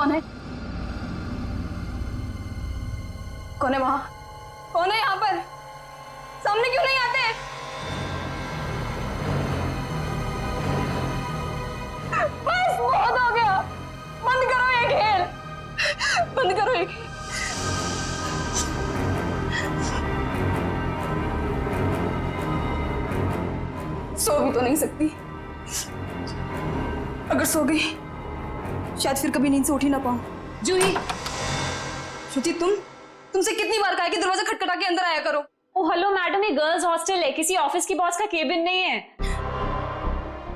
कौन है? कौन है वहां? कौन है यहाँ पर? सामने क्यों नहीं आते? बस बहुत हो गया, बंद करो ये खेल, बंद करो ये खेल। सो भी तो नहीं सकती, अगर सो गई शायद फिर कभी नींद से उठ ही ना पाऊं। जूही, श्रुति तुमसे कितनी बार कहा कि दरवाजा खटखटा के अंदर आया करो। ओ हेलो मैडम, ये गर्ल्स हॉस्टल है, किसी ऑफिस की बॉस का केबिन नहीं है।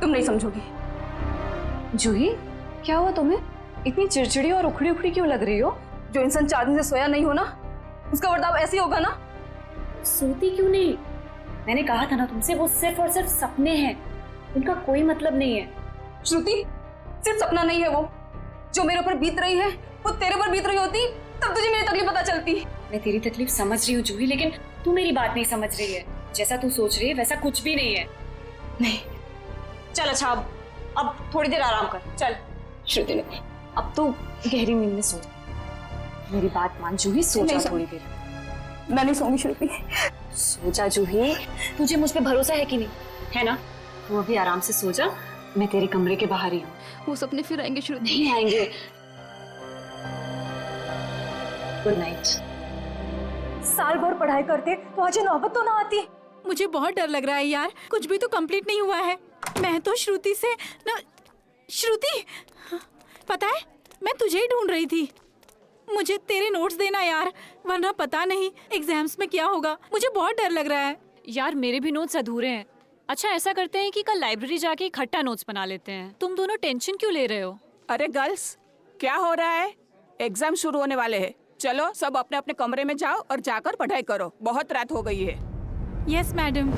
तुम नहीं समझोगी। जूही, क्या हुआ तुम्हें? इतनी चिड़चिड़ी और उखड़ी उखड़ी क्यों लग रही हो? जो इंसान 4 दिन से सोया नहीं हो ना, उसका बर्ताव ऐसे ही होगा ना। सोती क्यों नहीं? मैंने कहा था ना तुमसे, वो सिर्फ और सिर्फ सपने हैं, उनका कोई मतलब नहीं है। श्रुति, सिर्फ सपना नहीं है वो, जो मेरे ऊपर बीत रही है वो तेरे पर बीत रही होती तब तुझे मेरी तकलीफ पता चलती। मैं तेरी तकलीफ समझ रही हूँ जूही, लेकिन तू मेरी बात नहीं समझ रही है। जैसा तू सोच रही है वैसा कुछ भी नहीं है। नहीं, चल अच्छा अब थोड़ी देर आराम कर। चल श्रुति ने, अब तो गहरी नींद में सो जा। मेरी बात मान जूही, सो जा थोड़ी देर। मैं नहीं सोऊंगी श्रुति। सो जा जूही, तुझे मुझ पे भरोसा है कि नहीं? है ना? तू अभी आराम से सो जा, मैं तेरे कमरे के बाहर ही हूँ। वो सपने फिर आएंगे श्रुति। नहीं आएंगे। Good night. साल भर पढ़ाई करते तो आज नौबत तो ना आती। मुझे बहुत डर लग रहा है यार, कुछ भी तो कंप्लीट नहीं हुआ है। मैं तो श्रुति से न... श्रुति, पता है मैं तुझे ही ढूंढ रही थी। मुझे तेरे नोट्स देना यार, वरना पता नहीं एग्जाम्स में क्या होगा। मुझे बहुत डर लग रहा है यार, मेरे भी नोट्स अधूरे हैं। अच्छा ऐसा करते हैं कि कल लाइब्रेरी जाके इकट्ठा नोट्स बना लेते हैं। तुम दोनों टेंशन क्यों ले रहे हो? अरे गर्ल्स, क्या हो रहा है? एग्जाम शुरू होने वाले हैं। चलो सब अपने अपने कमरे में जाओ और जाकर पढ़ाई करो, बहुत रात हो गई है। Yes madam.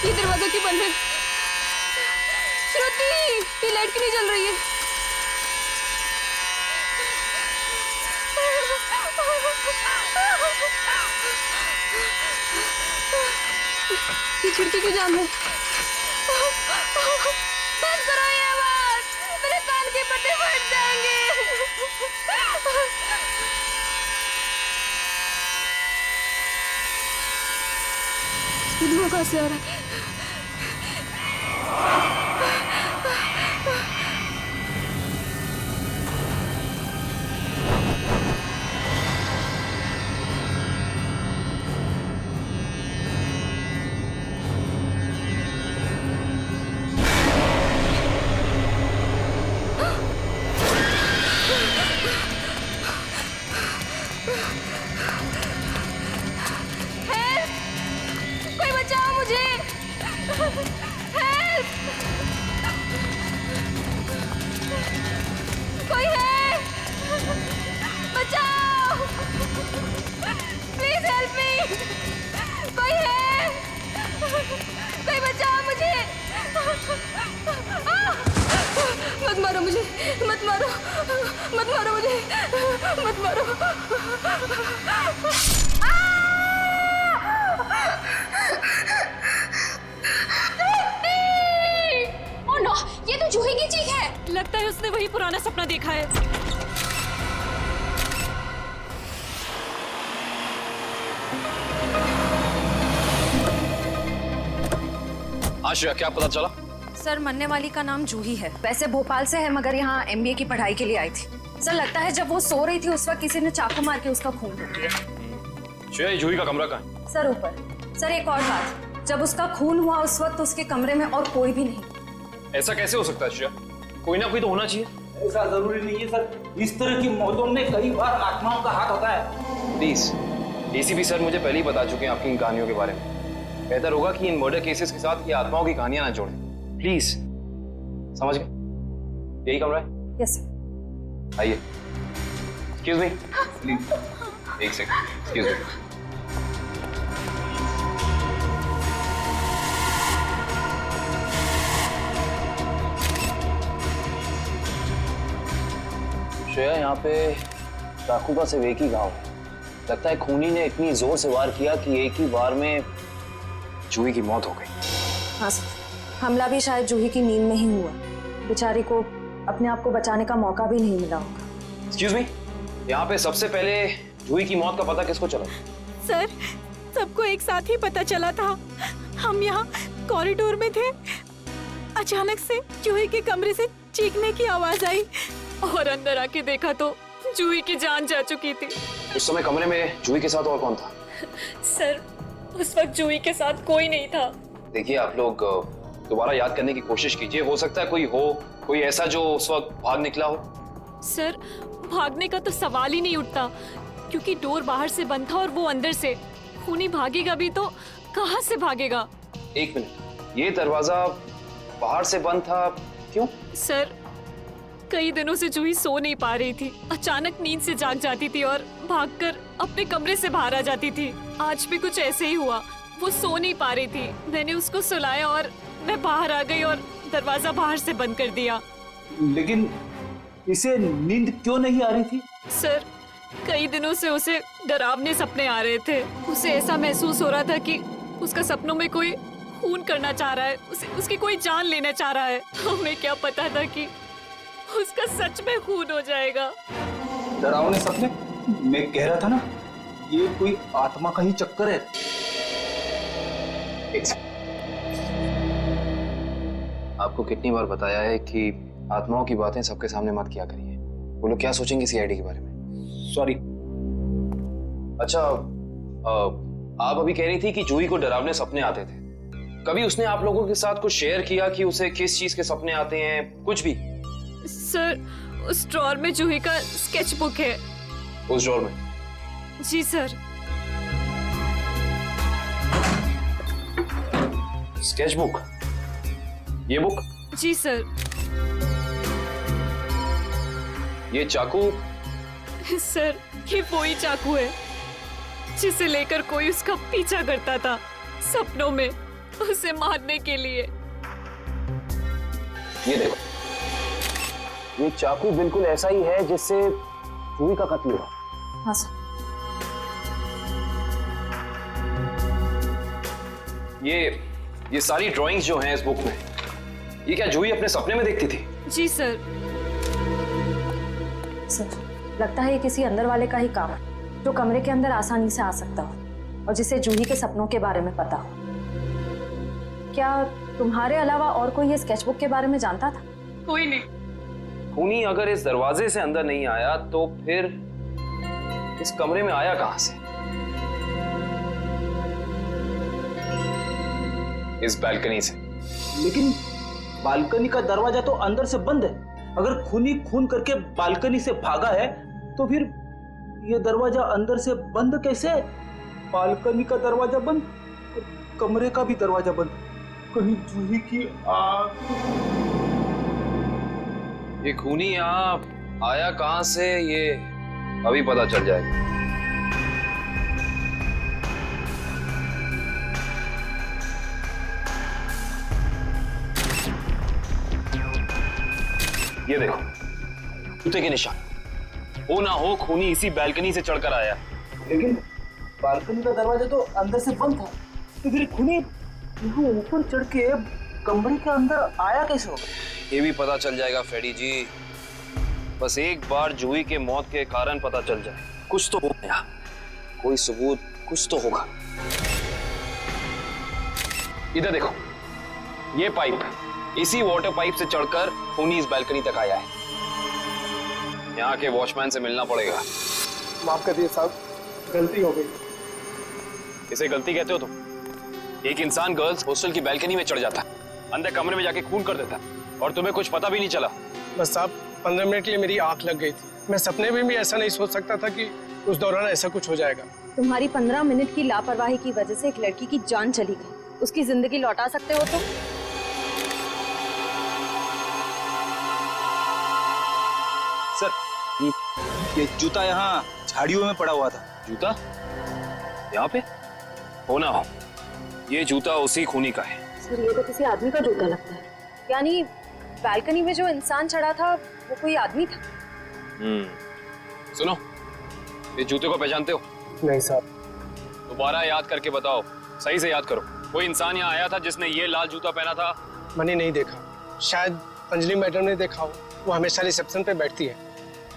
ये दरवाजा क्यों बंद है? श्रुति, ये लाइट क्यों नहीं जल रही है? ये खिड़की क्यों जाम है? बंद करो ये आवाज, मेरे कान के पट्टे फट जाएंगे। धुआं कहाँ से आ रहा है? कोई बचाओ मुझे! हेल्प! कोई है? बचाओ! Please help me! कोई है? कोई बचाओ मुझे! मत मारो मुझे! मत मारो! मत मारो मुझे! मत मारो! ओह नो, ये तो जूही की चीख है। लगता है उसने वही पुराना सपना देखा है। आशिया, क्या पता चला? सर, मरने वाली का नाम जूही है। वैसे भोपाल से है, मगर यहाँ MBA की पढ़ाई के लिए आई थी। सर, लगता है जब वो सो रही थी उस वक्त किसी ने चाकू मार के उसका खून कर दिया। श्रेया, जूही का कमरा कहाँ है? सर ऊपर। सर एक और बात, जब उसका खून हुआ उस वक्त उसके कमरे में और कोई भी नहीं। ऐसा कैसे हो सकता है श्रेया? कोई ना कोई तो होना चाहिए। ऐसा जरूरी नहीं है सर, इस तरह की मौतों में कई बार आत्माओं का हाथ होता है। प्लीज, एसीपी सर मुझे पहले ही बता चुके हैं आपकी इन कहानियों के बारे में। बेहतर होगा कि इन मर्डर केसेस के साथ ये आत्माओं की कहानियां ना जोड़ें। प्लीज, समझ गए? यही कमरा है? Yes sir. आइए। एक्सक्यूज मी, प्लीज एक सेकंड, एक्सक्यूज मी। श्रेया, यहाँ पे चाकू का सिर्फ एक ही घाव है। लगता है खूनी ने इतनी जोर से वार किया कि एक ही बार में जूही की मौत हो गई। हाँ सर, हमला भी शायद जूही की नींद में ही हुआ। बेचारी को अपने आप को बचाने का मौका भी नहीं मिला होगा। एक्सक्यूज मी, यहाँ पे सबसे पहले जूही की मौत का पता किसको चला? सर, सबको एक साथ ही पता चला था। हम यहाँ कॉरिडोर में थे, अचानक से जूही के कमरे से चीखने की आवाज आई और अंदर आके देखा तो जूही की जान जा चुकी थी। उस समय कमरे में जूही के साथ और कौन था? सर, उस वक्त जूही के साथ कोई नहीं था। देखिए, आप लोग दोबारा याद करने की कोशिश कीजिए। हो सकता है कोई ऐसा जो उस वक्त भाग निकला हो। सर, भागने का तो सवाल ही नहीं उठता, क्योंकि डोर बाहर से बंद था और वो अंदर से। खूनी भागेगा भी तो कहाँ से भागेगा? एक मिनट, ये दरवाजा बाहर से बंद था, क्यों? सर, कई दिनों से जूही सो नहीं पा रही थी। अचानक नींद से जाग जाती थी और भागकर अपने कमरे से बाहर आ जाती थी। आज भी कुछ ऐसे ही हुआ। वो सो नहीं पा रही थी, मैंने उसको सुलाया और मैं बाहर आ गई और दरवाजा बाहर से बंद कर दिया। लेकिन इसे नींद क्यों नहीं आ रही थी? सर, कई दिनों से उसे डरावने सपने आ रहे थे। उसे ऐसा महसूस हो रहा था कि उसका सपनों में कोई खून करना चाह रहा है, उसकी कोई जान लेना चाह रहा है। हमें क्या पता था कि उसका सच में खून हो जाएगा। डरावने सपने? मैं कह रहा था ना, ये कोई आत्मा का ही चक्कर है। आपको कितनी बार बताया है कि आत्माओं की बातें सबके सामने मत किया करिए। वो लोग क्या सोचेंगे सीआईडी के बारे में? सॉरी। अच्छा, आप अभी कह रही थी कि जूही को डरावने सपने आते थे। कभी उसने आप लोगों के साथ कुछ शेयर किया कि उसे किस चीज के सपने आते हैं? कुछ भी? सर, उस ड्रॉर में जूही का स्केच बुक है। उस ड्रॉर में? जी सर। Sketch book? ये बुक? जी सर। ये चाकू? सर, ये वही चाकू है जिसे लेकर कोई उसका पीछा करता था सपनों में, उसे मारने के लिए। ये देखो, ये चाकू बिल्कुल ऐसा ही है जिससे जूही का कत्ल हुआ। हाँ सर। ये सारी ड्राइंग्स जो हैं इस बुक में, ये क्या जूही अपने सपने में देखती थी? जी सर। सर, लगता है ये किसी अंदर वाले का ही काम है, जो कमरे के अंदर आसानी से आ सकता हो और जिसे जूही के सपनों के बारे में पता हो। क्या तुम्हारे अलावा और कोई ये स्केचबुक के बारे में जानता था? कोई नहीं। खूनी अगर इस दरवाजे से अंदर नहीं आया तो फिर इस कमरे में आया कहां से? इस बालकनी से। लेकिन बालकनी का दरवाजा तो अंदर से बंद है। अगर खूनी खून करके बालकनी से भागा है तो फिर ये दरवाजा अंदर से बंद कैसे? बालकनी का दरवाजा बंद, कमरे का भी दरवाजा बंद। कहीं जूही की आग? ये खूनी यहाँ आया कहां से, ये अभी पता चल जाएगा। ये देखो, जूते के निशान। हो ना हो खूनी इसी बालकनी से चढ़कर आया। लेकिन बालकनी का दरवाजा तो अंदर से बंद था, तो फिर खूनी यहाँ ऊपर चढ़ के कमरे के अंदर आया कैसे होगा? ये भी पता चल जाएगा फ्रेडी जी। बस एक बार जूही के मौत के कारण पता चल जाए, कुछ तो होगा यहाँ, कोई सबूत कुछ तो होगा। इधर देखो, ये पाइप, इसी वाटर पाइप से चढ़कर खूनी इस बालकनी तक आया है। यहाँ के वॉचमैन से मिलना पड़ेगा। माफ कर दिए साहब, गलती हो गई। इसे गलती कहते हो तुम? एक इंसान गर्ल्स हॉस्टल की बालकनी में चढ़ जाता, अंदर कमरे में जाके खून कर देता, और तुम्हें कुछ पता भी नहीं चला। बस साहब, 15 मिनट के लिए मेरी आंख लग गई थी। मैं सपने में भी ऐसा नहीं सोच सकता था कि उस दौरान ऐसा कुछ हो जाएगा। तुम्हारी 15 मिनट की लापरवाही की वजह से एक लड़की की जान चली गई, उसकी जिंदगी लौटा सकते हो तुम? सर ये जूता यहाँ झाड़ियों में पड़ा हुआ था। जूता यहाँ पे? हो ना हो, ये जूता उसी खूनी का है। सर ये तो किसी आदमी का जूता लगता है। यानी बालकनी में जो इंसान चढ़ा था वो कोई आदमी था? सुनो, ये जूते को पहचानते हो? नहीं साहब। दोबारा याद करके बताओ, सही से याद करो। कोई इंसान यहाँ आया था जिसने ये लाल जूता पहना था? मैंने नहीं देखा, शायद अंजलि मैडम ने देखा हो, वो हमेशा रिसेप्शन पे बैठती है।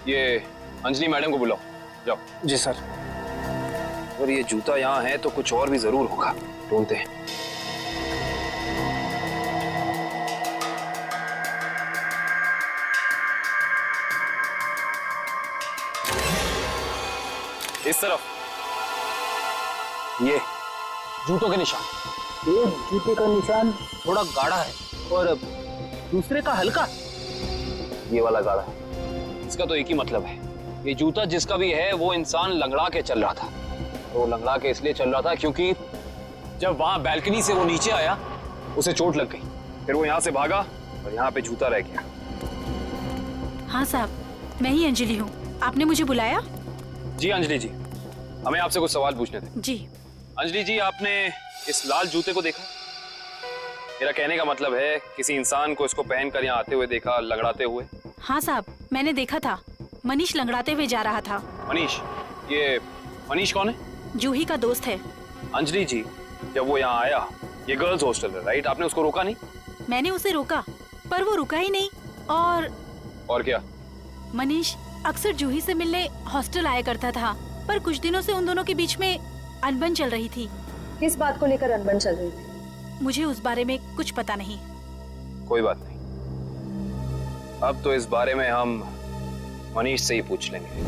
ये अंजलि मैडम को बुलाओ, जाओ। जी सर। अगर ये जूता यहाँ है तो कुछ और भी जरूर होगा, ढूंढते हैं। इस तरफ ये जूतों के निशान, एक जूते का निशान थोड़ा गाढ़ा है और दूसरे का हल्का। ये वाला गाढ़ा है। इसका तो एक ही मतलब है, ये जूता जिसका भी है वो इंसान लंगड़ा के चल रहा था। तो लंगड़ा के इसलिए चल रहा था क्योंकि जब वहां बैल्कनी से वो नीचे आया उसे चोट लग गई, फिर वो यहाँ से भागा और यहाँ पे जूता रह गया। हाँ साहब, मैं ही अंजलि हूँ, आपने मुझे बुलाया? जी अंजलि जी, हमें आपसे कुछ सवाल पूछने थे। जी। अंजलि जी, आपने इस लाल जूते को देखा? मेरा कहने का मतलब है किसी इंसान को इसको पहनकर यहाँ आते हुए देखा, लंगड़ाते हुए? हाँ साहब, मैंने देखा था, मनीष लंगड़ाते हुए जा रहा था। मनीष? ये मनीष कौन है? जूही का दोस्त है। अंजलि जी, जब वो यहाँ आया, ये गर्ल्स हॉस्टल है राइट, आपने उसको रोका नहीं? मैंने उसे रोका पर वो रुका ही नहीं। और क्या? मनीष अक्सर जूही से मिलने हॉस्टल आया करता था, पर कुछ दिनों से उन दोनों के बीच में अनबन चल रही थी। किस बात को लेकर अनबन चल रही थी? मुझे उस बारे में कुछ पता नहीं। कोई बात नहीं, अब तो इस बारे में हम मनीष से ही पूछ लेंगे।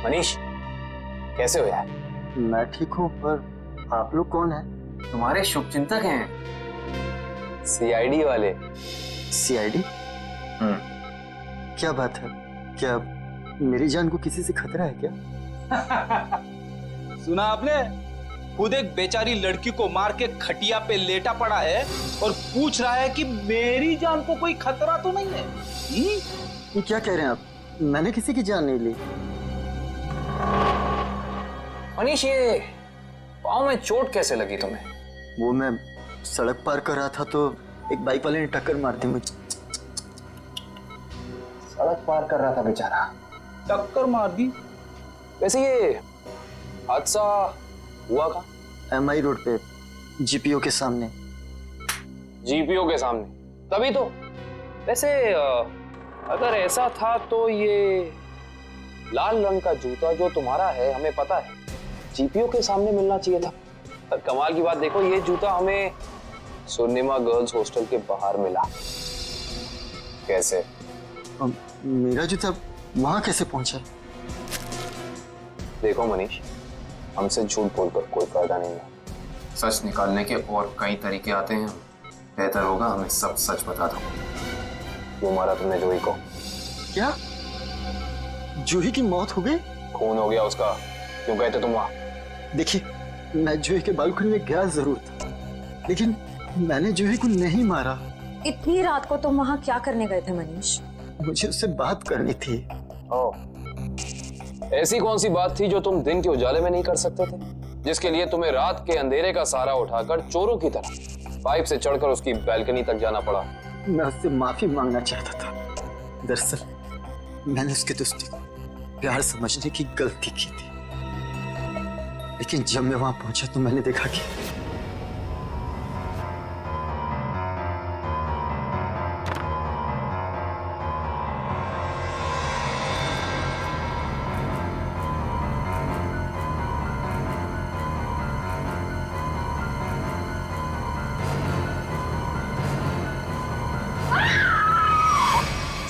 मनीष, कैसे हो यार? मैं ठीक हूँ, पर आप लोग कौन हैं? तुम्हारे शुभचिंतक हैं, सीआईडी वाले। सीआईडी? क्या बात है, क्या मेरी जान को किसी से खतरा है क्या? सुना आपने? खुद एक बेचारी लड़की को मार के खटिया पे लेटा पड़ा है और पूछ रहा है कि मेरी जान को कोई खतरा तो नहीं है। ये क्या कह रहे हैं आप? मैंने किसी की जान नहीं ली। मनीष, ये पाँव में चोट कैसे लगी तुम्हें? वो मैं सड़क पार कर रहा था तो एक बाइक वाले ने टक्कर मार दी मुझे। सड़क पार कर रहा था बेचारा, टक्कर मार दी? वैसे ये हादसा हुआ कहाँ? MI रोड पे, जीपीओ के सामने। जीपीओ के सामने? तभी तो। वैसे अगर ऐसा था तो ये लाल रंग का जूता जो तुम्हारा है, हमें पता है जीपीओ के सामने मिलना चाहिए था, पर कमाल की बात देखो, ये जूता हमें स्वर्णिमा गर्ल्स हॉस्टल के बाहर मिला। कैसे? मेरा जूता वहां कैसे पहुंचा? देखो मनीष, हमसे झूठ बोलकर कोई फायदा नहीं है। सच निकालने के और कई तरीके आते हैं, बेहतर होगा हमें सब सच बता दो। क्यों मारा तुमने जूही को? क्या जूही की मौत हो गई? खून हो गया उसका, क्यों गए थे तुम वहां? देखिए, मैं जूही के बालकनी में गया जरूर था, लेकिन मैंने जूही को नहीं मारा। इतनी रात को तुम वहाँ क्या करने गए थे मनीष? मुझे उससे बात करनी थी। ऐसी कौन सी बात थी जो तुम दिन के उजाले में नहीं कर सकते थे, जिसके लिए तुम्हें रात के अंधेरे का सहारा उठाकर चोरों की तरह पाइप से चढ़कर उसकी बैल्कनी तक जाना पड़ा? मैं उससे माफी मांगना चाहता था। दरअसल मैंने उसके दोस्ती को प्यार समझने की गलती की थी, लेकिन जब मैं वहां पहुंचा तो मैंने देखा कि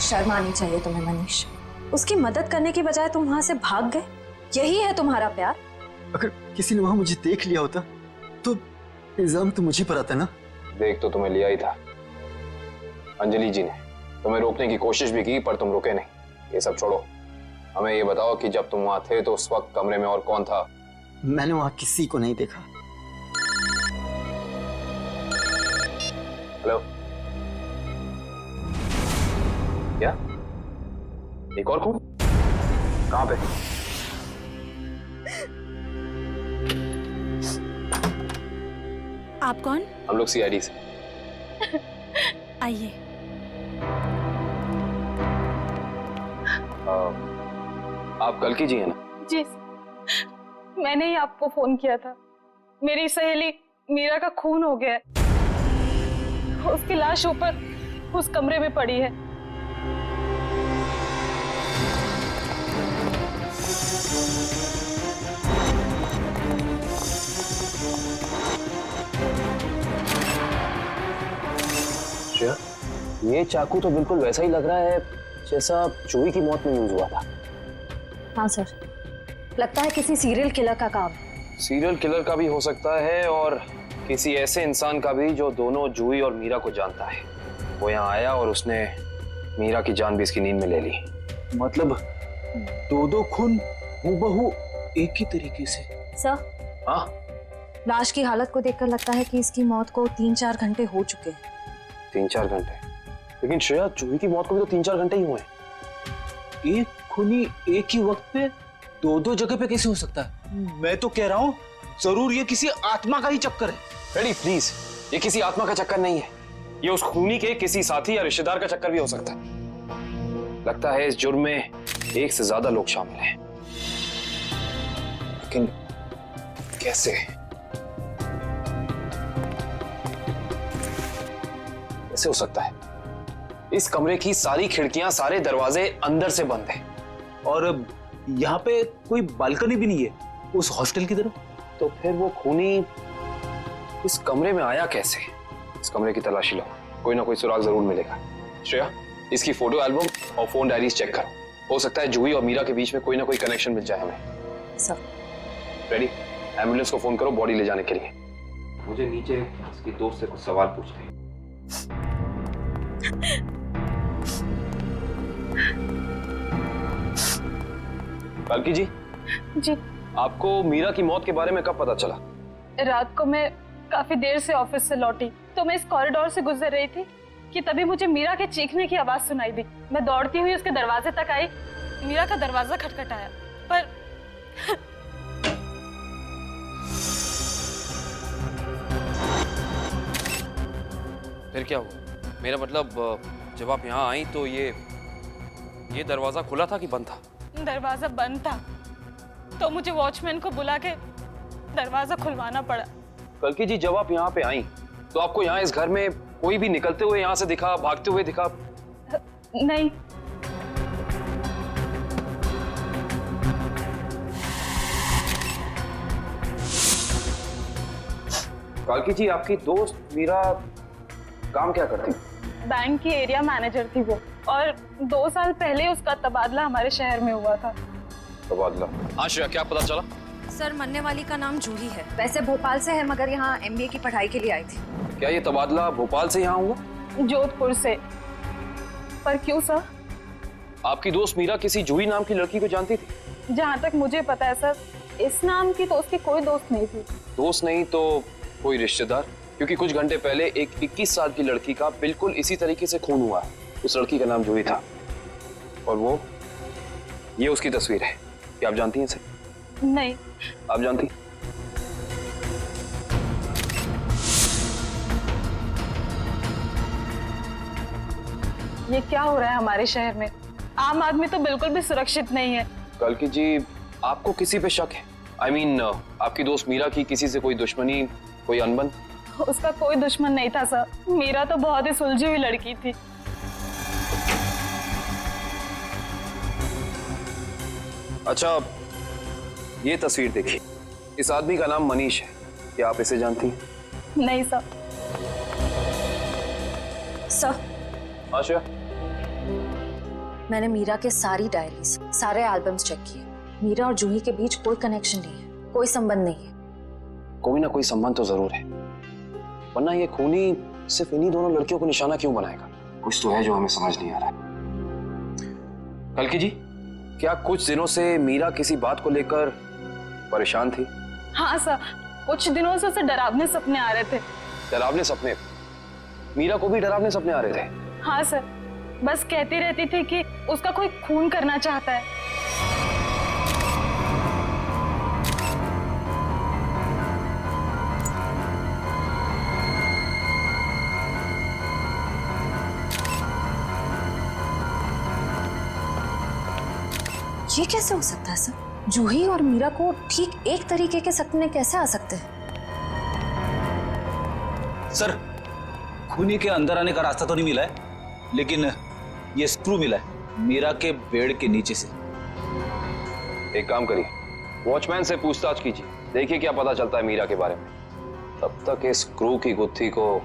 शर्म आनी चाहिए तुम्हें मनीष। उसकी मदद करने की बजाय तुम वहां से भाग गए। यही है तुम्हारा प्यार? अगर किसी ने वहां मुझे देख लिया होता तो इल्जाम तो मुझे पर आता ना। देख तो तुम्हें लिया ही था। अंजलि जी ने तुम्हें रोकने की कोशिश भी की पर तुम रुके नहीं। ये सब छोड़ो, हमें ये बताओ कि जब तुम वहां थे तो उस वक्त कमरे में और कौन था? मैंने वहां किसी को नहीं देखा। हेलो, क्या? एक और कौन? कहां पे? आप कौन? हम लोग सीआईडी से। आइए। आप कल की जी है ना? जी, मैंने ही आपको फोन किया था। मेरी सहेली मीरा का खून हो गया है। उसकी लाश ऊपर उस कमरे में पड़ी है। श्रेया, ये चाकू तो बिल्कुल वैसा ही लग रहा है जैसा जूही की मौत में यूज हुआ था। हाँ सर, लगता है किसी सीरियल किलर का काम। सीरियल किलर का भी हो सकता है और किसी ऐसे इंसान का भी जो दोनों जूही और मीरा को जानता है। वो यहाँ आया और उसने मीरा की जान भी इसकी नींद में ले ली। मतलब दो खून हूबहू एक ही तरीके से। सर, हाँ, लाश की हालत को देखकर लगता है कि इसकी मौत को 3-4 घंटे हो चुके हैं। 3-4 घंटे? लेकिन श्रेया, जूही की मौत को भी तो 3-4 घंटे ही हुए हैं। एक खूनी एक ही वक्त पे दो जगह पे कैसे हो सकता है? मैं तो कह रहा हूँ जरूर ये किसी आत्मा का ही चक्कर है। रेडी प्लीज, ये किसी आत्मा का चक्कर नहीं है। ये उस खूनी के किसी साथी या रिश्तेदार का चक्कर भी हो सकता है। लगता है इस जुर्म में एक से ज्यादा लोग शामिल हैं। लेकिन कैसे? कैसे हो सकता है? इस कमरे की सारी खिड़कियां, सारे दरवाजे अंदर से बंद हैं। और यहाँ पे कोई बालकनी भी नहीं है उस हॉस्टल की तरफ। तो फिर वो खूनी इस कमरे में आया कैसे? इस कमरे की तलाशी लो, कोई ना कोई सुराग जरूर मिलेगा। श्रेया, इसकी फोटो एल्बम और फोन डायरीज चेक करो। हो सकता है जूही और मीरा के बीच में कोई ना कोई कनेक्शन मिल जाए हमें। सर, रेडी, एम्बुलेंस को फोन करो बॉडी ले जाने के लिए। मुझे नीचे इसकी दोस्त से कुछ सवाल पूछने हैं। बाल्की जी। जी। आपको मीरा की मौत के बारे में कब पता चला? रात को मैं काफी देर से ऑफिस से लौटी तो मैं इस कॉरिडोर से गुजर रही थी कि तभी मुझे मीरा के चीखने की आवाज सुनाई दी। मैं दौड़ती हुई उसके दरवाजे तक आई। मीरा का दरवाजा खटखटाया पर फिर क्या हुआ? मेरा मतलब जब आप यहाँ आई तो ये दरवाजा खुला था कि बंद था? दरवाजा बंद था तो मुझे वॉचमैन को बुला के दरवाजा खुलवाना पड़ा। कल्कि जी, जब आप यहाँ पे आई तो आपको यहाँ इस घर में कोई भी निकलते हुए यहाँ से दिखा, भागते हुए दिखा? नहीं। काल्की जी, आपकी दोस्त मीरा काम क्या करती? बैंक की एरिया मैनेजर थी वो, और 2 साल पहले उसका तबादला हमारे शहर में हुआ था। तबादला? हाँ श्रेया, क्या पता चला? सर, मरने वाली का नाम जूही है। वैसे भोपाल से है मगर यहाँ MBA की पढ़ाई के लिए आई थी। क्या ये तबादला भोपाल से यहाँ हुआ? जोधपुर से। पर क्यों सर? आपकी दोस्त मीरा किसी जूही नाम की लड़की को जानती थी? जहाँ तक मुझे पता है सर, इस नाम की तो उसकी कोई दोस्त नहीं थी। दोस्त नहीं तो कोई रिश्तेदार? क्योंकि कुछ घंटे पहले एक 21 साल की लड़की का बिल्कुल इसी तरीके से खून हुआ। उस लड़की का नाम जूही था और ये उसकी तस्वीर है। क्या आप जानती हैं इसे? नहीं। आप जानती? ये क्या हो रहा है हमारे शहर में? आम आदमी तो बिल्कुल भी सुरक्षित नहीं है। कल्कि जी, आपको किसी पे शक है? I mean, आपकी दोस्त मीरा की किसी से कोई दुश्मनी, कोई अनबन? उसका कोई दुश्मन नहीं था सर। मीरा तो बहुत ही सुलझी हुई लड़की थी। अच्छा, ये तस्वीर देखिए। इस आदमी का नाम मनीष है। क्या आप इसे जानती हैं? नहीं सर। सर, आशा, मैंने मीरा के सारी डायरीज, सारे एल्बम्स चेक किए। मीरा और जूही के बीच कोई कनेक्शन नहीं है, कोई संबंध नहीं है। कोई ना कोई संबंध तो जरूर है, वरना ये खूनी सिर्फ इन्हीं दोनों लड़कियों को निशाना क्यों बनाएगा? कुछ तो है जो हमें समझ नहीं आ रहा है। कल्कि जी, क्या कुछ दिनों से मीरा किसी बात को लेकर परेशान थी? हाँ सर, कुछ दिनों से उसे डरावने सपने आ रहे थे। डरावने सपने? मीरा को भी डरावने सपने आ रहे थे? हाँ सर, बस कहती रहती थी कि उसका कोई खून करना चाहता है। ये कैसे हो सकता है सर? जूही और मीरा को ठीक एक तरीके के सपने कैसे आ सकते हैं? सर, खूनी के अंदर आने का रास्ता तो नहीं मिला है, लेकिन ये स्क्रू मिला है मीरा के बेड के नीचे से। एक काम करिए, वॉचमैन से पूछताछ कीजिए, देखिए क्या पता चलता है मीरा के बारे में। तब तक इस स्क्रू की गुत्थी को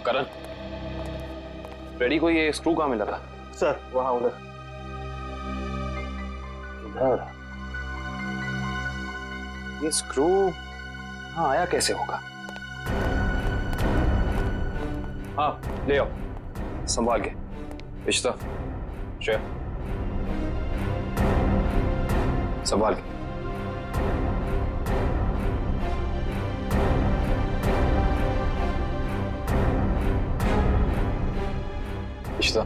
करण, रेडी को ये स्क्रू कहाँ मिला था? सर वहां उधर। इधर? ये स्क्रू हाँ आया कैसे होगा? हाँ ले आओ, संभाल के। रिश्ता श्रेया, संभाल के। रिश्ता,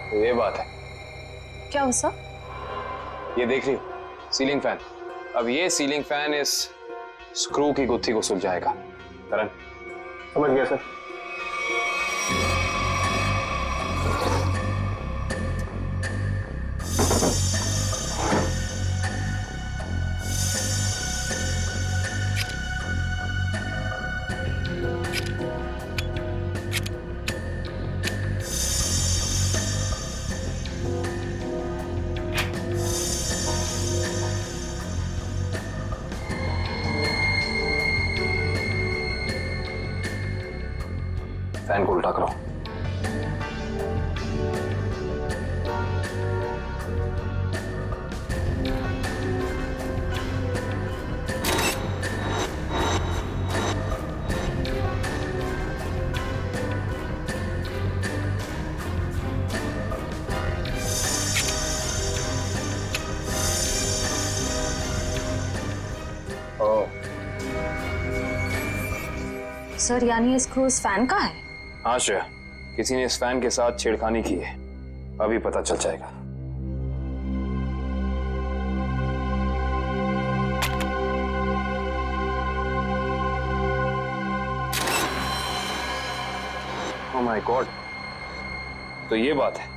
तो ये बात है। क्या हो सर? ये देख रही हो सीलिंग फैन? अब ये सीलिंग फैन इस स्क्रू की गुत्थी को सुलझाएगा। करण, समझ गया सर। फैन को उल्टा करो। सर यानी ये स्क्रू इस फैन का है? हाँ श्रेया, किसी ने इस फैन के साथ छेड़खानी की है, अभी पता चल जाएगा। ओह माय गॉड, तो ये बात है,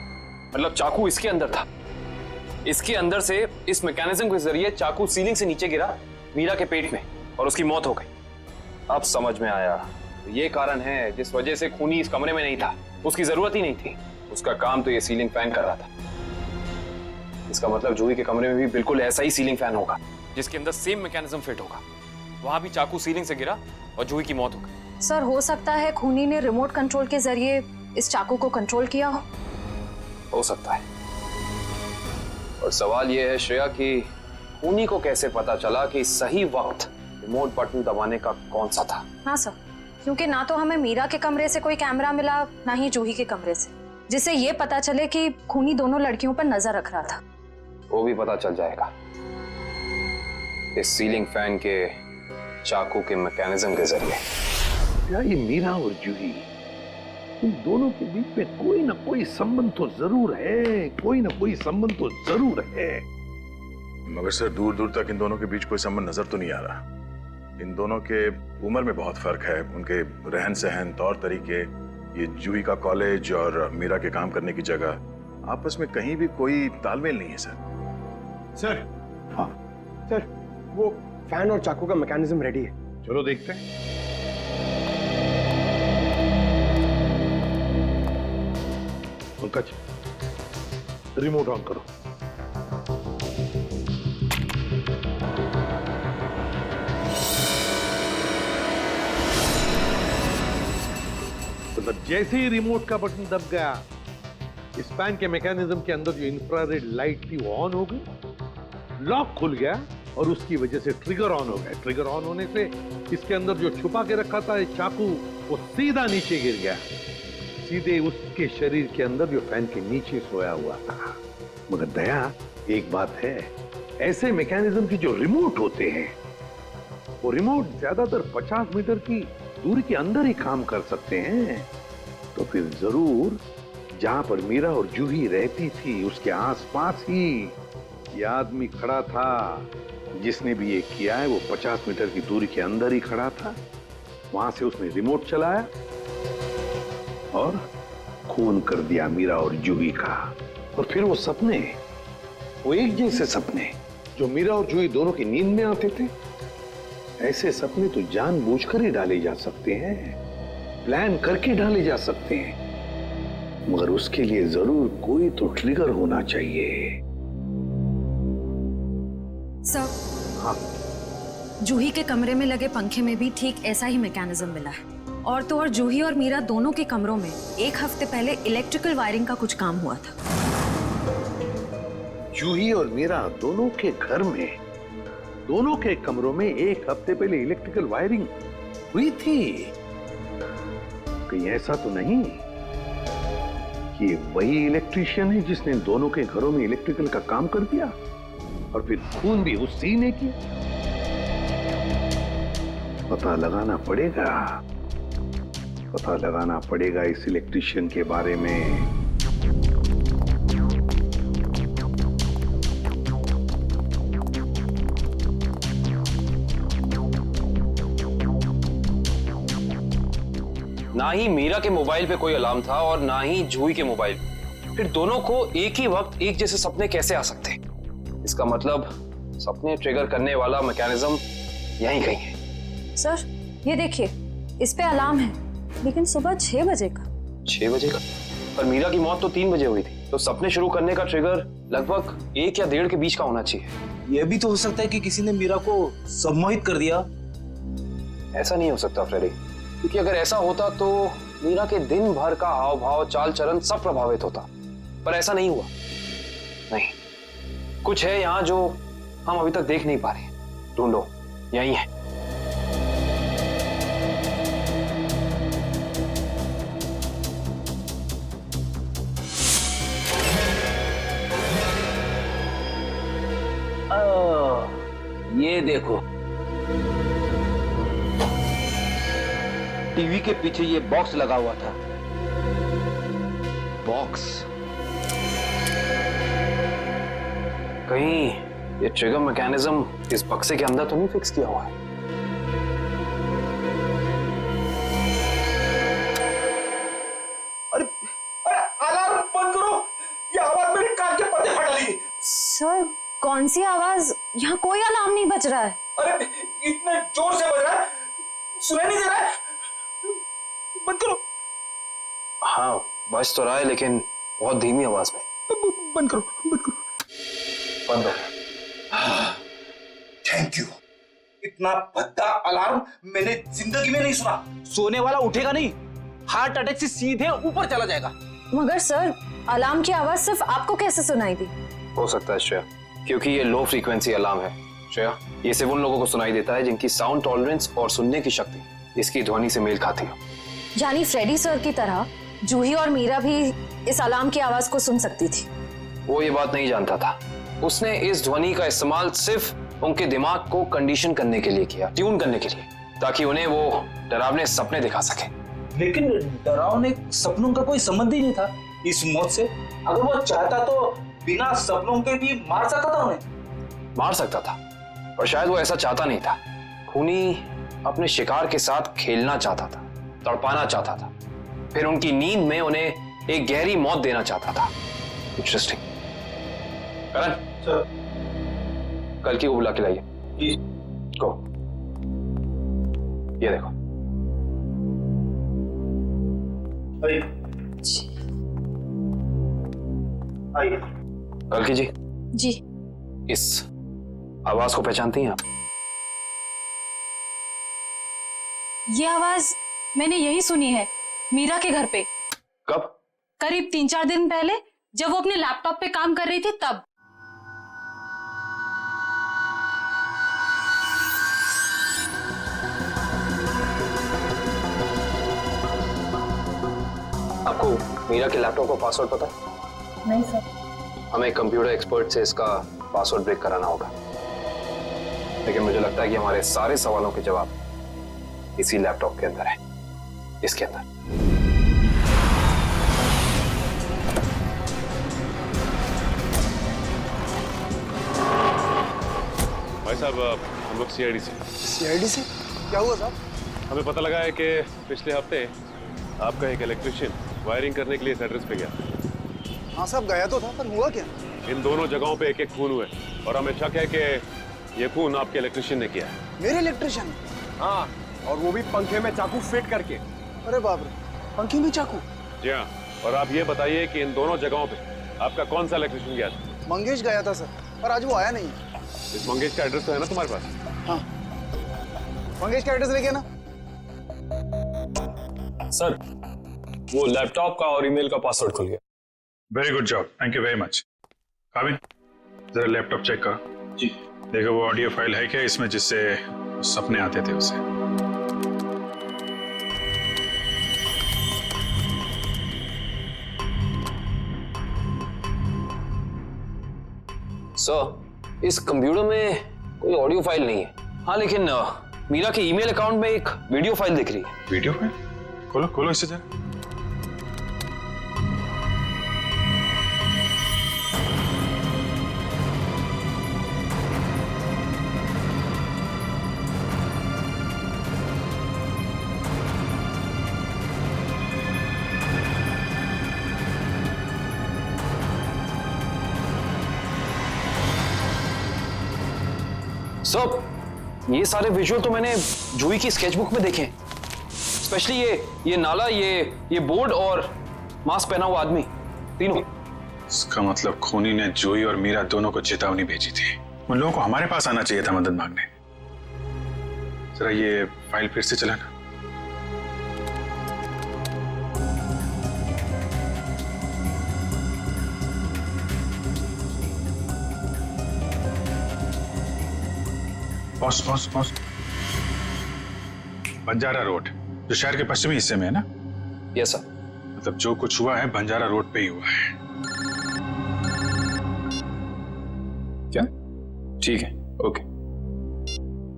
मतलब चाकू इसके अंदर था। इसके अंदर से इस मैकेनिज्म के जरिए चाकू सीलिंग से नीचे गिरा मीरा के पेट में और उसकी मौत हो गई। अब समझ में आया, तो ये कारण है जिस वजह से खूनी इस कमरे में नहीं था। उसकी जरूरत ही नहीं थी, उसका काम तो ये सीलिंग फैन कर रहा था। इसका मतलब जूही के कमरे में भी बिल्कुल ऐसा ही सीलिंग फैन होगा जिसके अंदर सेम मैकेनिज्म फिट होगा। वहां भी चाकू सीलिंग से गिरा और जूही की मौत हो गई। सर हो सकता है खूनी ने रिमोट कंट्रोल के जरिए इस चाकू को कंट्रोल किया हो सकता है। और सवाल यह है श्रेया कि खूनी को कैसे पता चला कि सही वक्त रिमोट बटन दबाने का कौन सा था? हाँ सर, क्योंकि ना तो हमें मीरा के कमरे से कोई कैमरा मिला, ना ही जूही के कमरे से, जिससे ये पता चले कि खूनी दोनों लड़कियों पर नजर रख रहा था। वो भी पता चल जाएगा इस सीलिंग फैन के चाकू के मैकेनिज्म के जरिए। क्या ये मीरा और जूही, इन दोनों के बीच में कोई ना कोई संबंध तो जरूर है, कोई ना कोई संबंध तो जरूर है। मगर सर दूर दूर तक इन दोनों के बीच कोई संबंध नजर तो नहीं आ रहा। इन दोनों के उम्र में बहुत फर्क है, उनके रहन सहन, तौर तरीके, ये जूही का कॉलेज और मीरा के काम करने की जगह, आपस में कहीं भी कोई तालमेल नहीं है सर। हाँ सर, वो फैन और चाकू का मैकेनिज्म रेडी है। चलो देखते हैं। पंकज, रिमोट ऑन करो। पर जैसे ही रिमोट का बटन दब गया, इस फैन के मैकेनिज्म के अंदर जो इंफ्रारेड लाइट थी वो ऑन हो गई, लॉक खुल गया और उसकी वजह से ट्रिगर ऑन हो गया। ट्रिगर ऑन होने से इसके अंदर जो छुपा के रखा था चाकू, वो सीधा नीचे गिर गया, सीधे उसके शरीर के अंदर जो फैन के नीचे सोया हुआ था। मगर दया, एक बात है, ऐसे मैकेनिज्म की जो रिमोट होते हैं, वो रिमोट ज्यादातर 50 मीटर की दूरी के अंदर ही काम कर सकते हैं। तो फिर जरूर जहां पर मीरा और जूही रहती थी उसके आसपास ही ये आदमी खड़ा था। जिसने भी ये किया है वो 50 मीटर की दूरी के अंदर ही खड़ा था। वहां से उसने रिमोट चलाया और खून कर दिया मीरा और जूही का। और फिर वो सपने, वो एक जैसे सपने जो मीरा और जूही दोनों की नींद में आते थे, ऐसे सपने तो जानबूझकर ही डाले जा सकते हैं, प्लान करके डाले जा सकते हैं, मगर उसके लिए जरूर कोई तो ट्रिगर होना चाहिए। सर, हाँ, जूही के कमरे में लगे पंखे में भी ठीक ऐसा ही मैकेनिज्म मिला है। और तो और जूही और मीरा दोनों के कमरों में एक हफ्ते पहले इलेक्ट्रिकल वायरिंग का कुछ काम हुआ था। जूही और मीरा दोनों के घर में, दोनों के कमरों में एक हफ्ते पहले इलेक्ट्रिकल वायरिंग हुई थी। कहीं ऐसा तो नहीं कि वही इलेक्ट्रीशियन है जिसने दोनों के घरों में इलेक्ट्रिकल का काम कर दिया और फिर खून भी उसी ने किया? पता लगाना पड़ेगा, पता लगाना पड़ेगा इस इलेक्ट्रीशियन के बारे में। ना ही मीरा के मोबाइल पे कोई अलार्म था और ना ही जूही के मोबाइल। फिर दोनों को एक ही वक्त एक जैसे सपने कैसे आ सकते हैं? इसका मतलब सपने ट्रिगर करने वाला मैकेनिज्म यहीं कहीं है। सर, ये देखिए, इस पे अलार्म है, लेकिन सुबह 6 बजे का। 6 बजे का? पर मीरा की मौत तो 3 बजे हुई थी, तो सपने शुरू करने का ट्रिगर लगभग 1 या 1.5 के बीच का होना चाहिए। यह भी तो हो सकता है कि किसी ने मीरा को सम्मोहित कर दिया। ऐसा नहीं हो सकता फ्रेडी, क्योंकि अगर ऐसा होता तो मीरा के दिन भर का हाव भाव, चाल चलन सब प्रभावित होता। पर ऐसा नहीं हुआ। नहीं, कुछ है यहाँ जो हम अभी तक देख नहीं पा रहे। ढूंढो, यही है। ये देखो, टीवी के पीछे ये बॉक्स लगा हुआ था। बॉक्स? कहीं ये ट्रिगर मैकेनिज्म इस बक्से के अंदर तो नहीं फिक्स किया हुआ है? अरे अरे, अलार्म बंद करो, ये आवाज मेरे कान के पर्दे फट रही है। सर, कौन सी आवाज? यहाँ कोई अलार्म नहीं बज रहा है। अरे इतने जोर से बज रहा है, सुनाई नहीं दे रहा है। बंद करो। हाँ, बज तो रहा है, लेकिन बहुत धीमी आवाज में। बंद करो, बंद करो। बंद हो। Thank you. इतना भद्दा अलार्म मैंने जिंदगी में नहीं सुना। सोने वाला उठेगा नहीं, हार्ट अटैक से सीधे ऊपर चला जाएगा। मगर सर, अलार्म की आवाज सिर्फ आपको कैसे सुनाई दी? हो सकता है श्रेया, क्योंकि ये लो फ्रीक्वेंसी अलार्म है। श्रेया, ये सिर्फ उन लोगों को सुनाई देता है जिनकी साउंड टॉलरेंस और सुनने की शक्ति इसकी ध्वनि से मेल खाती हो। यानी फ्रेडी सर की तरह जूही और मीरा भी इस अलार्म की आवाज को सुन सकती थी। वो ये बात नहीं जानता था। उसने इस ध्वनि का इस्तेमाल सिर्फ उनके दिमाग को कंडीशन करने के लिए किया, ट्यून करने के लिए, ताकि उन्हें वो डरावने सपने दिखा सके। लेकिन डरावने सपनों का कोई संबंध ही नहीं था इस मौत से। अगर वो चाहता तो बिना सपनों के भी मार सकता था उन्हें। मार सकता था, पर शायद वो ऐसा चाहता नहीं था। खूनी अपने शिकार के साथ खेलना चाहता था, तड़पाना चाहता था, फिर उनकी नींद में उन्हें एक गहरी मौत देना चाहता था। इंटरेस्टिंग। करण, कल की को बुला के लाइए। को ये देखो। कल की जी। जी। इस आवाज को पहचानती हैं आप? ये आवाज मैंने यही सुनी है, मीरा के घर पे। कब? करीब 3-4 दिन पहले, जब वो अपने लैपटॉप पे काम कर रही थी तब। आपको मीरा के लैपटॉप का पासवर्ड पता है? नहीं सर। हमें कंप्यूटर एक्सपर्ट से इसका पासवर्ड ब्रेक कराना होगा, लेकिन मुझे लगता है कि हमारे सारे सवालों के जवाब इसी लैपटॉप के अंदर है, इसके अंदर। भाई साहब, हम लोग सीआईडी से। सीआईडी से? क्या हुआ साहब? हमें पता लगा है कि पिछले हफ्ते आपका एक इलेक्ट्रिशियन वायरिंग करने के लिए इस एड्रेस पे गया। हाँ साहब, गया तो था, पर हुआ क्या? इन दोनों जगहों पे एक एक खून हुए और हमें शक है कि ये खून आपके इलेक्ट्रिशियन ने किया है। मेरे इलेक्ट्रिशियन? हाँ, और वो भी पंखे में चाकू फिट करके। अरे बाप रे, पंखे में चाकू? जी हाँ, और आप ये बताइए कि इन दोनों जगहों पे आपका कौन सा इलेक्ट्रिशियन गया था? मंगेश गया था सर, पर आज वो आया नहीं। इस मंगेश का एड्रेस तो है ना तुम्हारे पास? हाँ, मंगेश का एड्रेस लेके ना। सर, वो लैपटॉप का और ईमेल का पासवर्ड खुल गया। Very good job, thank you very much. काबिन, जरा लैपटॉप चेक करो। जी। देखो वो ऑडियो फाइल है क्या इसमें जिससे सपने आते थे उसे? सर, इस कंप्यूटर में कोई ऑडियो फाइल नहीं है। हाँ, लेकिन मीरा के ईमेल अकाउंट में एक वीडियो फाइल दिख रही है। Video file? खोलो खोलो इसे जरा। सर, ये सारे विजुअल तो मैंने जूही की स्केचबुक में देखे हैं। स्पेशली ये नाला, ये बोर्ड और मास्क पहना हुआ आदमी, तीनों। इसका मतलब खूनी ने जूही और मीरा दोनों को चेतावनी भेजी थी। उन लोगों को हमारे पास आना चाहिए था मदद मांगने। जरा ये फाइल फिर से चलाना। Pause pause pause. Banjara road, जो शहर के पश्चिमी हिस्से में है ना? Yes sir. मतलब जो कुछ हुआ है बंजारा रोड पे ही हुआ है। क्या? ठीक है, ओके।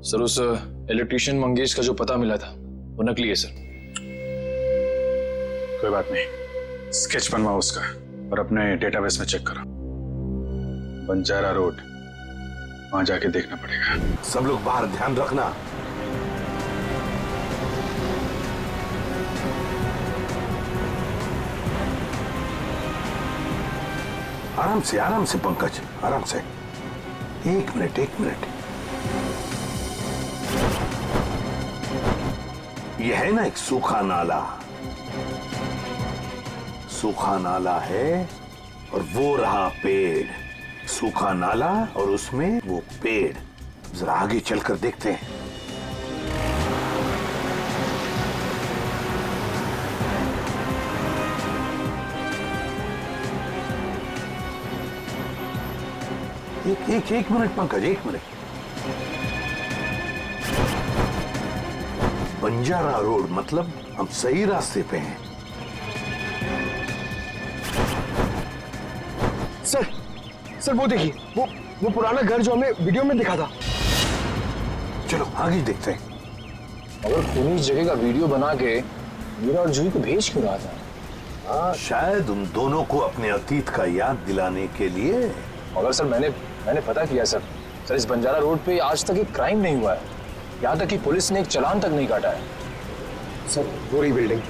सर, उस इलेक्ट्रिशियन मंगेश का जो पता मिला था वो नकली है सर। कोई बात नहीं, स्केच बनवाओ उसका और अपने डेटाबेस में चेक करो। बंजारा रोड, वहां जाके देखना पड़ेगा। सब लोग बाहर ध्यान रखना। आराम से पंकज, आराम से। एक मिनट। यह है ना एक सूखा नाला है और वो रहा पेड़। सूखा नाला और उसमें वो पेड़। जरा आगे चलकर देखते हैं। एक मिनट पंकज, एक मिनट। बंजारा रोड मतलब हम सही रास्ते पे हैं। सर वो देखिए, वो पुराना घर जो हमें वीडियो में दिखा था। चलो आगे देखते हैं। अगर खूनी इस जगह का वीडियो बना के मीरा और जूही को भेज क्यों रहा था? शायद उन दोनों को अपने अतीत का याद दिलाने के लिए। मगर सर, मैंने पता किया सर, इस बंजारा रोड पे आज तक एक क्राइम नहीं हुआ है। यहाँ तक कि पुलिस ने एक चालान तक नहीं काटा है। सर, वो रही बिल्डिंग।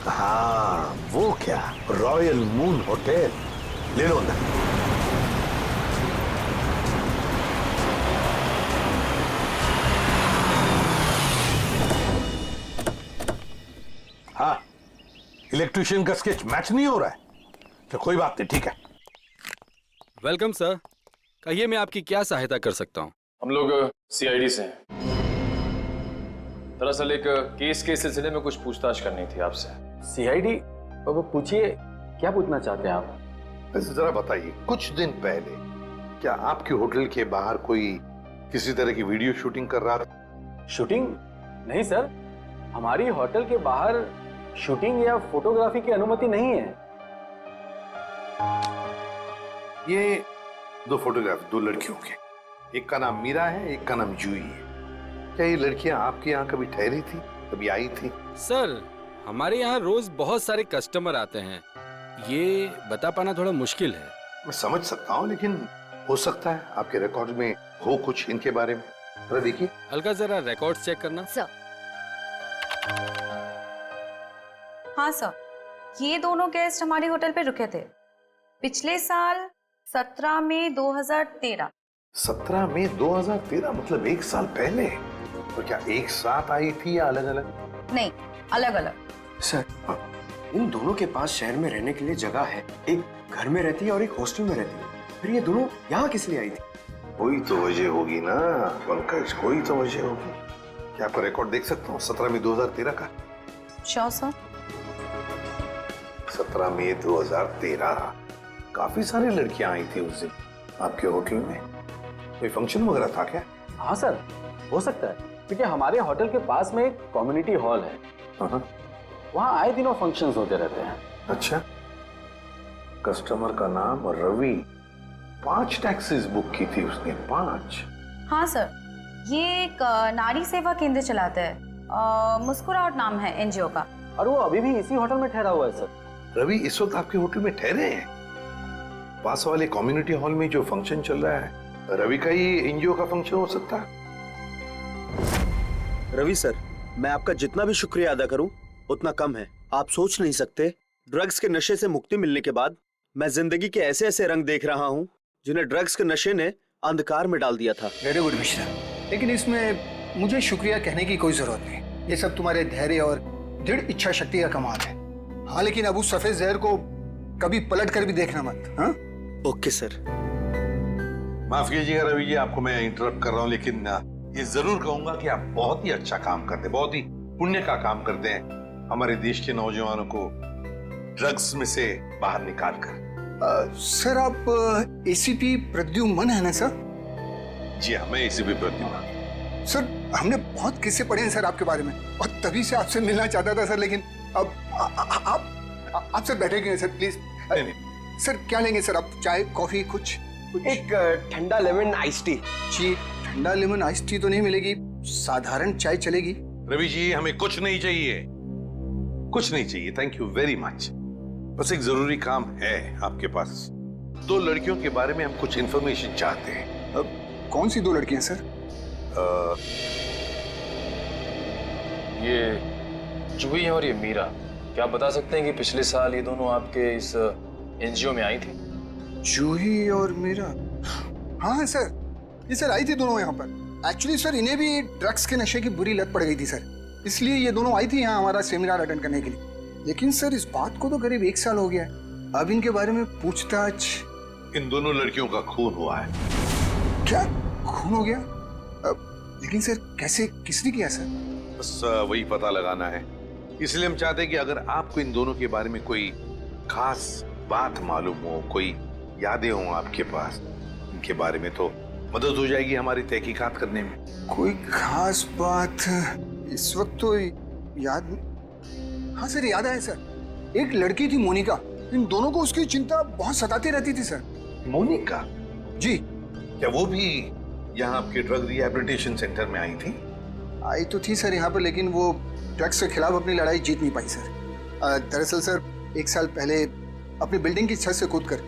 हाँ, वो क्या, रॉयल मून होटल। ले लो अंदर। हाँ, इलेक्ट्रिशियन का स्केच मैच नहीं हो रहा है तो कोई बात नहीं, ठीक है। वेलकम सर, कहिए मैं आपकी क्या सहायता कर सकता हूँ? हम लोग सीआईडी से हैं। दरअसल एक केस के सिलसिले में कुछ पूछताछ करनी थी आपसे। सीआईडी, अब पूछिए क्या पूछना चाहते हैं आप? वैसे जरा बताइए, कुछ दिन पहले क्या आपके होटल के बाहर कोई किसी तरह की वीडियो शूटिंग कर रहा था? शूटिंग? नहीं सर, हमारी होटल के बाहर शूटिंग या फोटोग्राफी की अनुमति नहीं है। ये दो फोटोग्राफ दो लड़कियों के, एक का नाम मीरा है, एक का नाम जूही है। क्या ये लड़कियां आपके यहाँ कभी ठहरी थी, कभी आई थी? सर, हमारे यहाँ रोज बहुत सारे कस्टमर आते हैं, ये बता पाना थोड़ा मुश्किल है। मैं समझ सकता हूँ, लेकिन हो सकता है आपके रिकॉर्ड में हो कुछ इनके बारे में। जरा देखिए। अलका, जरा रिकॉर्ड्स चेक करना। सर। हाँ सर, ये दोनों गेस्ट हमारे होटल पे रुके थे पिछले साल 17 मई 2013। 17 मई 2013, मतलब 1 साल पहले। तो क्या एक साथ आई थी या अलग अलग? नहीं, अलग अलग। सर, इन दोनों के पास शहर में रहने के लिए जगह है, एक घर में रहती है और एक हॉस्टल में रहती है, फिर ये दोनों यहाँ किस लिए आई थी? कोई तो वजह होगी ना पंकज, कोई तो वजह होगी। क्या आपका रिकॉर्ड देख सकता हूँ 17 मई 2013 का? Sure sir. 17 मई 2013, काफी सारी लड़कियां आई थी उस दिन आपके होटल में। कोई फंक्शन वगैरह था क्या? हाँ सर, हो सकता है, क्योंकि हमारे होटल के पास में एक कम्युनिटी हॉल है, वहाँ आए दिनों फंक्शंस होते रहते हैं। अच्छा, कस्टमर का नाम रवि, 5 टैक्सीज बुक की थी उसने, 5। हाँ सर, ये एक नारी सेवा केंद्र चलाता है, मुस्कुराहट नाम है एनजीओ का। और वो अभी भी इसी होटल में ठहरा हुआ है सर। रवि इस वक्त आपके होटल में ठहरे हैं? पास वाले कम्युनिटी हॉल में जो फंक्शन चल रहा है, रवि का ही एनजीओ का फंक्शन हो सकता है। रवि सर, मैं आपका जितना भी शुक्रिया अदा करूं उतना कम है। आप सोच नहीं सकते, ड्रग्स के नशे से मुक्ति मिलने के बाद मैं जिंदगी के ऐसे ऐसे रंग देख रहा हूं जिन्हें ड्रग्स के नशे ने अंधकार में डाल दिया था। वेरी गुड मिश्रा, लेकिन इसमें मुझे शुक्रिया कहने की कोई जरूरत नहीं। ये सब तुम्हारे धैर्य और दृढ़ इच्छा शक्ति का कमाल है। हाँ, लेकिन अब उस सफेद जहर को कभी पलट कर भी देखना मत। हाँ, ओके सर। माफ कीजिएगा रवि जी, आपको मैं इंटरप्ट कर रहा हूँ, लेकिन ये जरूर कहूंगा कि आप बहुत ही अच्छा काम करते हैं, बहुत ही पुण्य का काम करते हैं हमारे देश के नौजवानों को ड्रग्स में से बाहर निकाल कर। सर, आप एसीपी प्रद्युमन है ना सर? जी हाँ, मैं एसीपी प्रद्युमन। सर, हमने बहुत किस्से पढ़े हैं सर आपके बारे में, और तभी से आपसे मिलना चाहता था सर, लेकिन अब आप सर बैठेंगे सर प्लीज? सर क्या लेंगे सर आप? चाय, कॉफी, कुछ? एक ठंडा लेमन आइस टी। जी, ठंडा लेमन आइस टी तो नहीं मिलेगी, साधारण चाय चलेगी। रवि जी, हमें कुछ नहीं चाहिए, कुछ नहीं चाहिए, थैंक यू वेरी मच। बस एक जरूरी काम है आपके पास। 2 लड़कियों के बारे में हम कुछ इंफॉर्मेशन चाहते हैं। अब कौन सी 2 लड़कियां सर? ये जूही और ये मीरा, क्या आप बता सकते हैं कि पिछले साल ये दोनों आपके इस एनजीओ में आई थी? जूही और मीरा? हाँ सर, ये सर आई थी दोनों यहाँ पर। एक्चुअली सर, इन्हें भी ड्रग्स के नशे की बुरी लत पड़ गई थी सर, इसलिए ये दोनों आई थी यहाँ हमारा सेमिनार अटेंड करने के लिए। लेकिन सर, इस बात को तो करीब 1 साल हो गया है। अब इनके बारे में पूछताछ। इन दोनों लड़कियों का खून हुआ है। क्या खून हो गया? लेकिन सर कैसे, किसने किया सर? बस वही पता लगाना है, इसलिए हम चाहते हैं कि अगर आपको इन दोनों के बारे में कोई खास बात मालूम हो, कोई यादें हो आपके पास इनके बारे में, तो मदद हो जाएगी हमारी तहकीकात करने में। कोई खास बात इस वक्त तो याद। हाँ सर, याद आया सर, एक लड़की थी मोनिका, इन दोनों को उसकी चिंता बहुत सताती रहती थी सर। मोनिका? जी। क्या वो भी यहाँ आपके ड्रग रिहैबिलिटेशन सेंटर में आई थी? आई तो थी सर यहाँ पर, लेकिन वो ड्रग्स के खिलाफ अपनी लड़ाई जीत नहीं पाई सर। दरअसल सर, 1 साल पहले अपनी बिल्डिंग की छत से कूदकर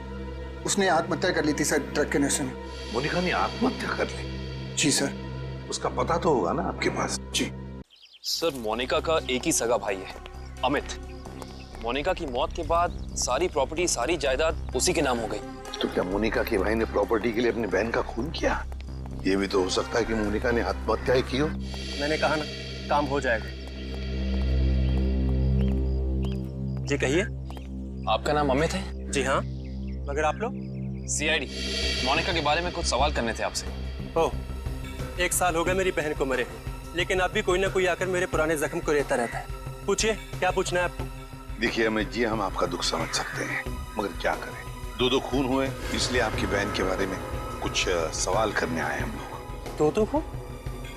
उसने आत्महत्या कर ली थी सर, ड्रग के नशे में। मोनिका ने आत्महत्या कर ली? जी सर। उसका पता तो होगा ना आपके पास? जी सर, मोनिका का एक ही सगा भाई है, अमित। मोनिका की मौत के बाद सारी प्रॉपर्टी, सारी जायदाद उसी के नाम हो गई। तो क्या मोनिका के भाई ने प्रॉपर्टी के लिए अपनी बहन का खून किया? ये भी तो हो सकता है कि मोनिका ने आत्महत्या की हो। मैंने कहा ना, काम हो जाएगा। जी कहिए। आपका नाम अमित है? जी हाँ, मगर आप लोग? सीआईडी, मोनिका के बारे में कुछ सवाल करने थे आपसे। ओह, 1 साल हो गए मेरी बहन को मरे, लेकिन अब भी कोई ना कोई आकर मेरे पुराने जख्म को रहता रहता है। पूछिए, क्या पूछना है आपको? देखिए अमित जी, हम आपका दुख समझ सकते हैं, मगर क्या करें, दो खून हुए, इसलिए आपकी बहन के बारे में कुछ सवाल करने आए हम लोग। दो खून?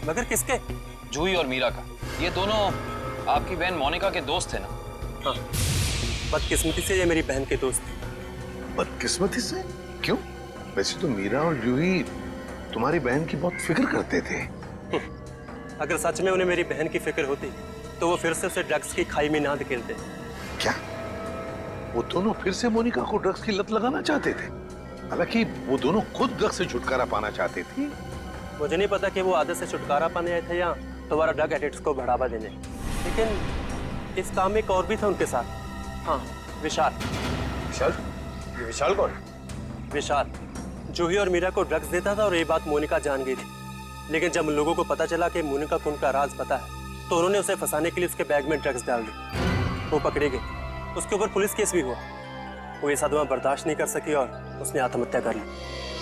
मगर किसके? जूही और मीरा का। ये दोनों आपकी बहन मोनिका के दोस्त थे ना? हाँ, बदकिस्मती से ये मेरी बहन के दोस्त थे। बदकिस्मती से? क्यों? वैसे तो मीरा और जूही तुम्हारी बहन की बहुत फिक्र करते थे। अगर सच में उन्हें मेरी बहन की फिक्र होती तो वो फिर से उसे ड्रग्स की खाई में ना धकेलते। क्या वो दोनों फिर से मोनिका को ड्रग्स की लत लगाना चाहते थे? हालांकि वो दोनों खुद ड्रग्स से छुटकारा पाना चाहते थे। मुझे नहीं पता कि वो आदत से छुटकारा पाने आए थे या दोबारा ड्रग एडिक्ट्स को बढ़ावा देने, लेकिन इस काम में एक और भी था उनके साथ। हाँ, विशाल। विशाल? ये विशाल कौन? विशाल जूही और मीरा को ड्रग्स देता था और ये बात मोनिका जान गई थी। लेकिन जब लोगों को पता चला कि मोनिका को उनका राज पता है तो उन्होंने उसे फंसाने के लिए उसके बैग में ड्रग्स डाल दी। वो पकड़ी गई, उसके ऊपर पुलिस केस भी हुआ। वो ये सदमा बर्दाश्त नहीं कर सकी और उसने आत्महत्या कर ली।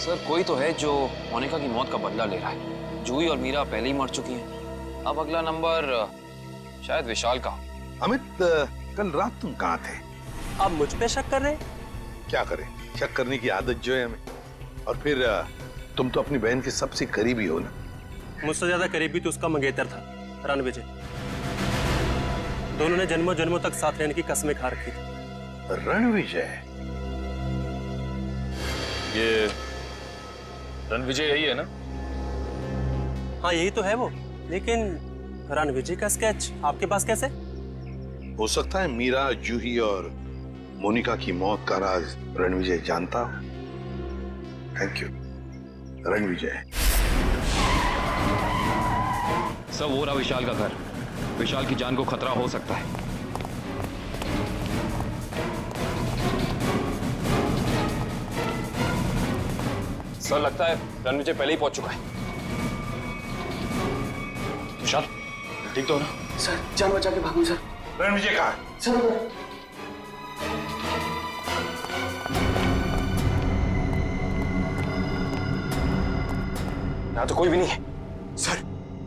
सर, कोई तो है जो मोनिका की मौत का बदला ले रहा है। जूही और मीरा पहले ही मर चुकी हैं। अब अगला नंबर शायद विशाल का। अमित, कल रात तुम कहाँ थे? आप मुझ पे शक कर रहे हैं? क्या करें, शक करने की आदत जो है हमें। और फिर तुम तो अपनी बहन के सबसे करीबी हो ना। मुझसे ज्यादा करीबी तो उसका मंगेतर था, रणविजय। दोनों ने जन्मों जन्मों तक साथ रहने की कस्में खा रखी थी। रणविजय? ये रणविजय यही है ना? हाँ, यही तो है वो। लेकिन रणविजय का स्केच आपके पास कैसे? हो सकता है मीरा, जूही और मोनिका की मौत का राज रणविजय जानता हो। Thank you Ranvijay. सब हो रहा विशाल का घर। विशाल की जान को खतरा हो सकता है। सर, लगता है रणविजय पहले ही पहुंच चुका है। विशाल, ठीक तो हो ना? सर, जान बचा के भागो सर। रणविजय कहाँ है? सर, यहाँ तो कोई भी नहीं है। सर,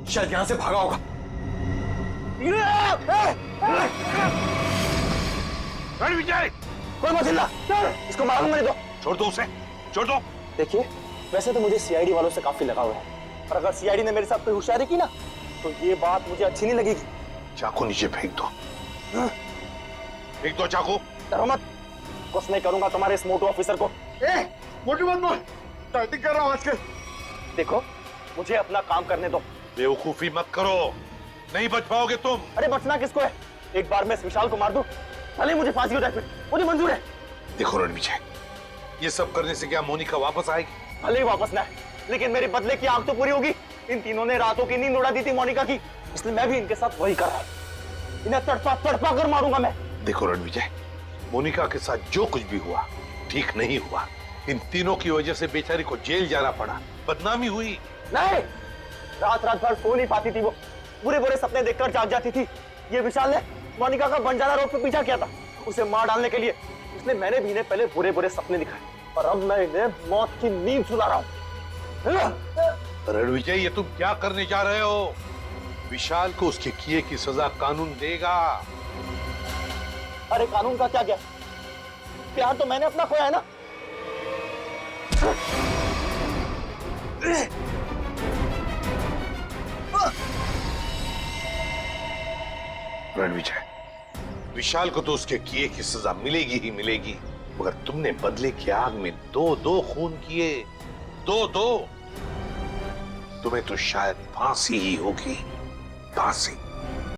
शायद यहाँ से भागा होगा। रणविजय! कोई मत हिलना, इसको मारूंगा नहीं तो। छोड़ दो उसे, छोड़ दो। देखिए, वैसे तो मुझे सीआईडी वालों से काफी लगाव है, पर अगर सीआईडी ने मेरे साथ कोई होशियारी की ना तो ये बात मुझे अच्छी नहीं लगेगी। चाकू नीचे फेंक दो। फेंक दो चाकू। डरो मत, कुछ नहीं करूंगा तुम्हारे इस मोटू ऑफिसर को। मोटू मत बोल, टाइपिंग कर रहा हूँ आजकल। देखो, मुझे अपना काम करने दो। बेवकूफी मत करो, नहीं बच पाओगे तुम। अरे बचना किसको है? एक बार मैं इस विशाल को मार दूं, भले मुझे फांसी हो जाए, फिर मुझे मंजूर है। देखो रणविजय, ये सब करने से क्या मोनिका वापस आएगी? भले ही वापस ना आए, लेकिन मेरे बदले की आग तो पूरी होगी। इन तीनों ने रातों की नींद उड़ा दी थी मोनिका की, इसलिए मैं भी इनके साथ वही कर रहा हूं। इन्हें तड़पा तड़पा कर मारूंगा मैं। देखो रणविजय, मोनिका के साथ जो कुछ भी हुआ ठीक नहीं हुआ। इन तीनों की वजह से बेचारी को जेल जाना पड़ा, बदनामी हुई। नहीं, रात रात भर सो नहीं पाती थी वो, बुरे बुरे सपने देखकर जाग जाती थी। ये विशाल ने मोनिका का बंजारा रोड पे पीछा किया था उसे मार डालने के लिए, इसलिए मैंने भी इन्हें पहले बुरे बुरे सपने दिखाए और अब मैं इन्हें मौत की नींद सुला रहा हूं। रणविजय, ये तुम क्या करने जा रहे हो? विशाल को उसके किए की सजा कानून देगा। अरे कानून का क्या गया, प्यार तो मैंने अपना खोया है ना। रणविजय, विशाल को तो उसके किए की सजा मिलेगी ही मिलेगी, मगर तुमने बदले की आग में दो खून किए, दो। तुम्हें तो शायद फांसी ही होगी, फांसी।